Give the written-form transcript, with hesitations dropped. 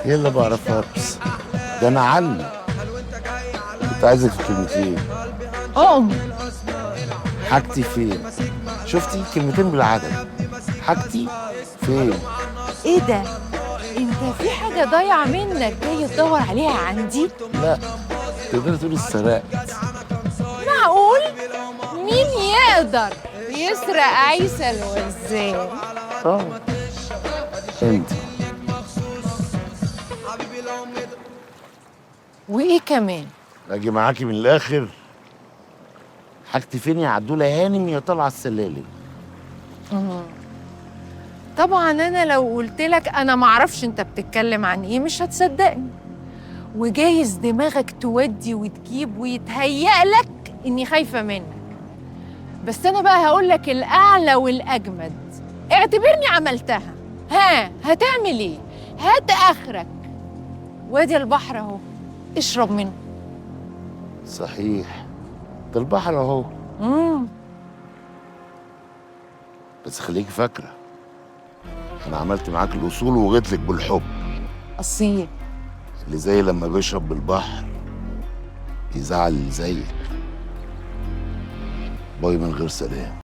يلا بعرف ارقص. ده انا علم. كنت عايزك في كلمتين. حاجتي فين؟ شفتي كلمتين بالعدد. حاجتي فين؟ ايه ده؟ انت في حاجة ضايعة منك جاي تدور عليها عندي؟ لا، تقدري تقولي اتسرقت. معقول؟ مين يقدر يسرق عيسى الوزان؟ اه، انت. وايه كمان؟ اجي معاكي من الاخر. حاجتي فين يا عدوله هانم يا طالعه السلالم؟ طبعا انا لو قلت لك انا معرفش انت بتتكلم عن ايه مش هتصدقني، وجايز دماغك تودي وتجيب ويتهيأ لك اني خايفة منك. بس انا بقى هقول لك الاعلى والاجمد، اعتبرني عملتها. ها هتعمل ايه؟ هات اخرك، وادي البحر اهو، اشرب منه. صحيح، ده البحر اهو. بس خليكي فاكره، انا عملت معاك الاصول وجيت لك بالحب. اصيل. اللي زي لما بيشرب بالبحر يزعل اللي زيك. باي من غير سلام.